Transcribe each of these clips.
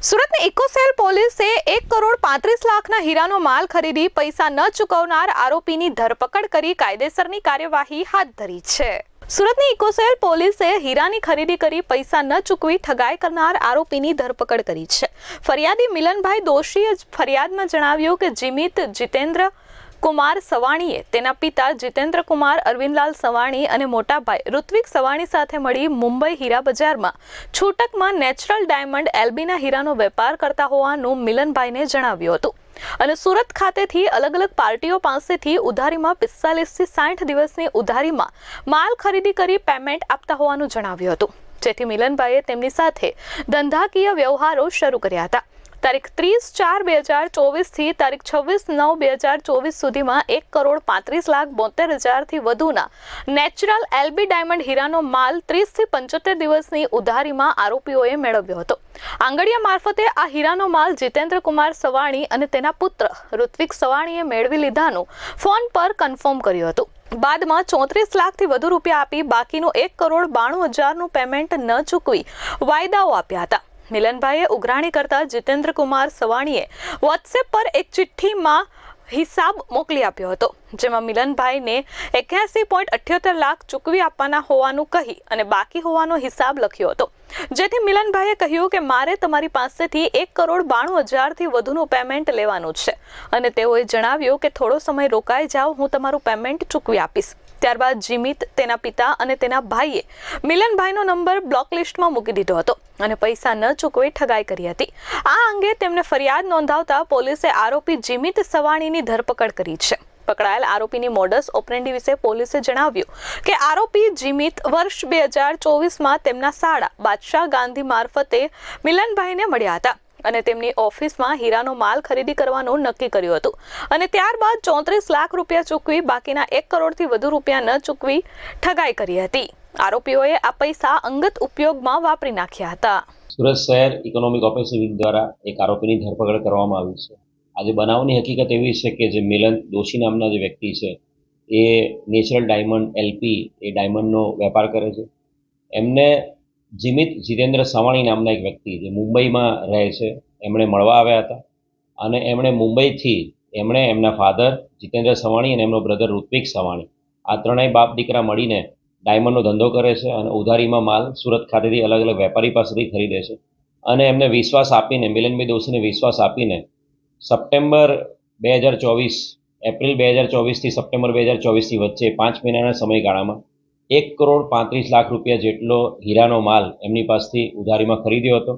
સુરતની ઇકોસેલ પોલીસે 1,35,00,000ના હીરાનો માલ ખરીદી પૈસા ન ચૂકવનાર આરોપીની ધરપકડ કરી કાયદેસરની કાર્યવાહી હાથ ધરી છે। સુરતની ઇકોસેલ પોલીસે હીરાની ખરીદી કરી પૈસા ન ચૂકવી ઠગાઈ કરનાર આરોપીની ધરપકડ કરી છે। ફરિયાદી મિલનભાઈ દોશીએ ફરિયાદમાં જણાવ્યું કે જીમિત જીતેન્દ્ર कुमार सवाणीए तेना पिता जितेन्द्र कुमार अरविंदलाल सवाणी अने मोटा भाई ऋत्विक सवाणी साथे मळी मुंबई हीरा बजार में छूटक में नेचरल डायमंड एलबीना हीरानो वेपार करता होवानुं मिलनभाईने जणाव्युं हतुं અને સુરત ખાતેથી અલગ અલગ પાર્ટીઓ પાસેથી ઉધારીમાં 45 થી 60 દિવસની ઉધારીમાં માલ ખરીદી કરી પેમેન્ટ આપતા હોવાનું જણાવ્યું હતું, જેથી મિલનભાઈએ તેમની સાથે ધંધાકીય વ્યવહારો શરૂ કર્યા હતા। તારીખ 30/4/2024 થી તારીખ 26/9/2024 સુધીમાં 1,35,72,000 થી વધુના નેચરલ એલબી ડાયમંડ હીરાનો માલ 30 થી 75 દિવસની ઉધારીમાં આરોપીઓએ મેળવ્યો હતો। આંગડિયા મારફતે આ હીરાનો માલ જીતેન્દ્ર કુમાર સવાણી અને તેના પુત્ર ઋત્વિક સવાણીએ મેળવી લીધાનું ફોન પર કન્ફર્મ કર્યું હતું। બાદમાં 34 લાખથી વધુ રૂપિયા આપી બાકીનું 1,92,000નું પેમેન્ટ ન ચૂકવી વાયદાઓ આપ્યા હતા। મિલનભાઈએ ઉઘરાણી કરતા જીતેન્દ્ર કુમાર સવાણીએ વોટ્સએપ પર એક ચિઠ્ઠીમાં હિસાબ મોકલી આપ્યો હતો, જેમાં મિલનભાઈને 81.78 લાખ ચૂકવી આપવાના હોવાનું કહી અને બાકી હોવાનો હિસાબ લખ્યો હતો, જેથી મિલનભાઈએ કહ્યું કે મારે તમારી પાસેથી 1,92,000 થી વધુનું પેમેન્ટ લેવાનું છે અને તેઓએ જણાવ્યું કે થોડો સમય રોકાઈ જાઓ, હું તમારું પેમેન્ટ ચૂકવી આપીશ। ત્યારબાદ જીમિત, તેના પિતા અને તેના ભાઈએ મિલનભાઈનો નંબર બ્લોક લિસ્ટમાં મૂકી દીધો હતો અને પૈસા ન ચૂકવી ઠગાઈ કરી હતી। આ અંગે તેમને ફરિયાદ નોંધાવતા પોલીસે આરોપી જીમિત સવાણીની ધરપકડ કરી છે। પકડાયેલ આરોપીની મોડસ ઓપરેન્ડી વિશે પોલીસે જણાવ્યું કે આરોપી જીમિત વર્ષ 2024માં તેમના સાળા બાદશાહ ગાંધી મારફતે મિલનભાઈને મળ્યા હતા અને તેમની ઓફિસમાં હીરાનો માલ ખરીદી કરવાનું નક્કી કર્યું હતું અને ત્યારબાદ 34 લાખ રૂપિયા ચૂકવી બાકીના 1 કરોડથી વધુ રૂપિયા ન ચૂકવી ઠગાઈ કરી હતી। આરોપીઓએ આ પૈસા અંગત ઉપયોગમાં વાપરી નાખ્યા હતા। સુરત શહેર ઇકોનોમિક ઓફિસર વિંગ દ્વારા એક આરોપીની ધરપકડ કરવામાં આવી છે। આજે બનાવની હકીકત એવી છે કે જે મિલન દોશી નામના જે વ્યક્તિ છે એ નેચરલ ડાયમંડ એલપી એ ડાયમંડનો વેપાર કરે છે। એમને જીમિત જીતેન્દ્ર સવાણી નામના એક વ્યક્તિ જે મુંબઈમાં રહે છે એમણે મળવા આવ્યા હતા અને એમણે મુંબઈથી એમના ફાધર જીતેન્દ્ર સવાણી અને એમનો બ્રધર ઋત્વિક સવાણી આ ત્રણેય બાપ દીકરા મળીને ડાયમંડનો ધંધો કરે છે અને ઉધારીમાં માલ સુરત ખાતેથી અલગ અલગ વેપારી પાસેથી ખરીદે છે અને એમને વિશ્વાસ આપીને મિલનભાઈ દોશીને વિશ્વાસ આપીને સપ્ટેમ્બર 2024 એપ્રિલ 2024થી સપ્ટેમ્બર 2024ની વચ્ચે 5 મહિનાના સમયગાળામાં 1,35,00,000 રૂપિયા જેટલો હીરાનો માલ એમની પાસેથી ઉધારીમાં ખરીદ્યો હતો।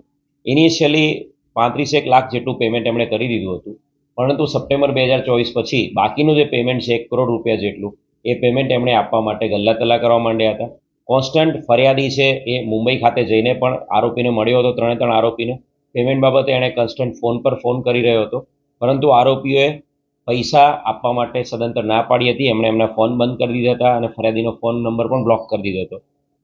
ઇનિશિયલી 35 લાખ જેટલું પેમેન્ટ એમણે કરી દીધું હતું, પરંતુ સપ્ટેમ્બર 2024 પછી બાકીનું જે પેમેન્ટ છે 1 કરોડ રૂપિયા જેટલું એ પેમેન્ટ એમણે આપવા માટે ગલ્લાતલ્લા કરવા માંડ્યા હતા। કોન્સ્ટન્ટ ફરિયાદી છે એ મુંબઈ ખાતે જઈને પણ આરોપીને મળ્યો હતો, ત્રણ આરોપીને પેમેન્ટ બાબતે એણે કોન્સ્ટન્ટ ફોન કરી રહ્યો હતો, પરંતુ આરોપીઓએ પૈસા આપવા માટે સદંતર ના પાડી હતી। એમણે એમના ફોન બંધ કરી દીધા હતા અને ફરિયાદીનો ફોન નંબર પણ બ્લોક કરી દીધો હતો।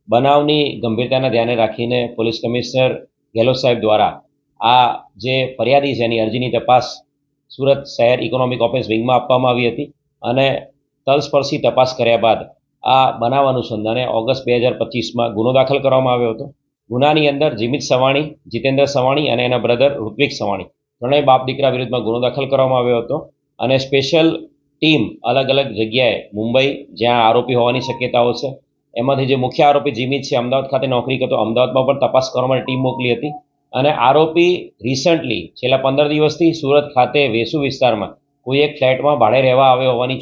બનાવની ગંભીરતાને ધ્યાને રાખીને પોલીસ કમિશનર ગેહલોત સાહેબ દ્વારા આ જે ફરિયાદી છે એની અરજીની તપાસ સુરત શહેર ઇકોનોમિક ઓફિસ વિંગમાં આપવામાં આવી હતી અને તલસ્પર્શી તપાસ કર્યા બાદ આ બનાવ અનુસંધાને ઓગસ્ટ 2025માં ગુનો દાખલ કરવામાં આવ્યો હતો। ગુનાની અંદર જીમિત સવાણી, જીતેન્દ્ર સવાણી અને એના બ્રધર ઋત્વિક સવાણી ત્રણેય બાપ દીકરા વિરુદ્ધમાં ગુનો દાખલ કરવામાં આવ્યો હતો અને સ્પેશિયલ ટીમ અલગ અલગ જગ્યાએ મુંબઈ જ્યાં આરોપી હોવાની શક્યતાઓ છે એમાંથી જે મુખ્ય આરોપી જીમિત છે અમદાવાદ ખાતે નોકરી કરતો, અમદાવાદમાં પણ તપાસ કરવા માટે ટીમ મોકલી હતી અને આરોપી રિસન્ટલી છેલ્લા 15 દિવસથી સુરત ખાતે વેસુ વિસ્તારમાં કોઈ એક ફ્લેટમાં ભાડે રહેવા આવ્યો હોવાની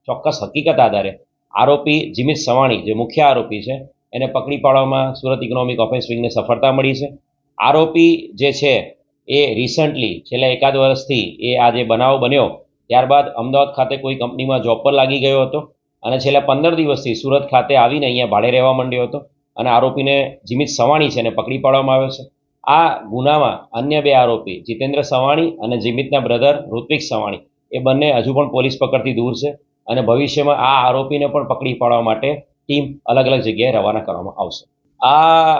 ચોક્કસ હકીકત આધારે આરોપી જીમિત સવાણી જે મુખ્ય આરોપી છે એને પકડી પાડવામાં સુરત ઇકોનોમિક ઓફિસ વિંગને સફળતા મળી છે। આરોપી જે છે એ રિસન્ટલી છેલ્લા 1 વર્ષથી એ આ જે બનાવ બન્યો ત્યારબાદ અમદાવાદ ખાતે કોઈ કંપનીમાં જોબ પર લાગી ગયો હતો અને છેલ્લા 15 દિવસથી સુરત ખાતે આવીને અહીંયા ભાડે રહેવા માંડ્યો હતો અને આરોપીને જીમિત સવાણી છે એને પકડી પાડવામાં આવ્યો છે। આ ગુનામાં અન્ય 2 આરોપી જીતેન્દ્ર સવાણી અને જીમિતના બ્રધર ઋત્વિક સવાણી એ બંને હજુ પણ પોલીસ પકડથી દૂર છે અને ભવિષ્યમાં આ આરોપીને પણ પકડી પાડવા માટે ટીમ અલગ અલગ જગ્યાએ રવાના કરવામાં આવશે। આ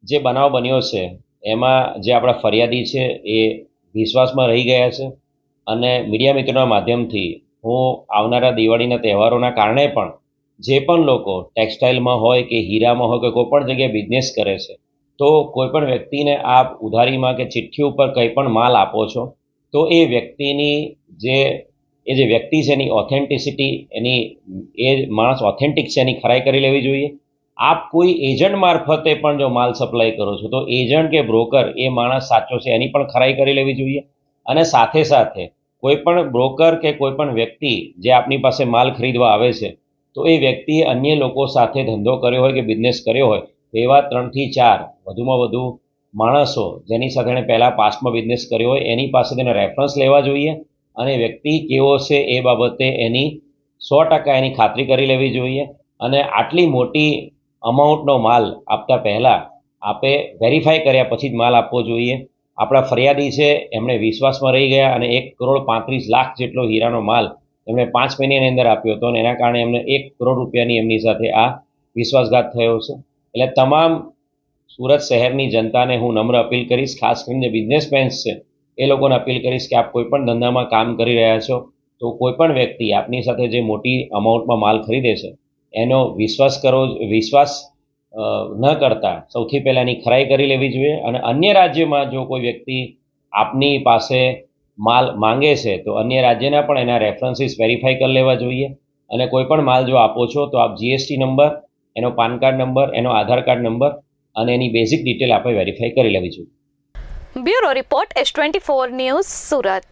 જે બનાવ બન્યો છે એમાં જે આપણા ફરિયાદી છે એ વિશ્વાસમાં રહી ગયા છે અને મીડિયા મિત્રોના માધ્યમથી હું આવનારા દિવાળીના તહેવારોના કારણે પણ જે પણ લોકો ટેક્સટાઇલમાં હોય કે હીરામાં હોય કે કોઈ પણ જગ્યાએ બિઝનેસ કરે છે તો કોઈ પણ વ્યક્તિને આપ ઉધારીમાં કે ચિઠ્ઠી ઉપર કંઈ પણ માલ આપો છો તો એ વ્યક્તિની જે વ્યક્તિ છે એની ઓથેન્ટિસિટી એ માણસ ઓથેન્ટિક છે એની ખરાઈ કરી લેવી જોઈએ. આપ કોઈ એજન્ટ મારફતે પણ જો માલ સપ્લાય કરો છો તો એજન્ટ કે બ્રોકર એ માણસ સાચો છે એની પણ ખરાઈ કરી લેવી જોઈએ. અને સાથે સાથે કોઈ પણ બ્રોકર કે કોઈ પણ વ્યક્તિ જે આપની પાસે માલ ખરીદવા આવે છે તો એ વ્યક્તિએ અન્ય લોકો સાથે ધંધો કર્યો હોય કે બિઝનેસ કર્યો હોય તો એવા 3 થી 4 વધુમાં વધુ માણસો જેની સાથે એણે પહેલાં પાસ્ટમાં બિઝનેસ કર્યો હોય એની પાસે તેના રેફરન્સ લેવા જોઈએ અને વ્યક્તિ કેવો છે એ બાબતે એની 100% એની ખાતરી કરી લેવી જોઈએ. અને આટલી મોટી અમાઉન્ટનો માલ આપતા પહેલાં આપે વેરીફાઈ કર્યા પછી જ માલ આપવો જોઈએ. આપણા ફરિયાદી છે એમણે વિશ્વાસમાં રહી ગયા અને 1,35,00,000 જેટલો હીરાનો માલ એમણે 5 મહિનાની અંદર આપ્યો હતો અને એના કારણે એમને 1 કરોડ રૂપિયાની એમની સાથે આ વિશ્વાસઘાત થયો છે. એટલે તમામ સુરત શહેરની જનતાને હું નમ્ર અપીલ કરીશ, ખાસ કરીને જે બિઝનેસમેન્સ છે એ લોકોને અપીલ કરીશ કે આપ કોઈ પણ ધંધામાં કામ કરી રહ્યા છો તો કોઈ પણ વ્યક્તિ આપની સાથે જે મોટી અમાઉન્ટમાં માલ ખરીદે છે એનો વિશ્વાસ ન કરતા સૌથી પહેલાં એની ખરાઈ કરી લેવી જોઈએ. અને અન્ય રાજ્યમાં જો કોઈ વ્યક્તિ આપની પાસે માલ માંગે છે તો અન્ય રાજ્યના પણ એના રેફરન્સીસ વેરીફાઈ કરી લેવા જોઈએ. અને કોઈ પણ માલ જો આપો છો તો આપ GST નંબર, એનો પાન કાર્ડ નંબર, એનો આધાર કાર્ડ નંબર અને એની બેઝિક ડિટેલ આપણે વેરીફાઈ કરી લેવી જોઈએ. Bureau report S24 news Surat.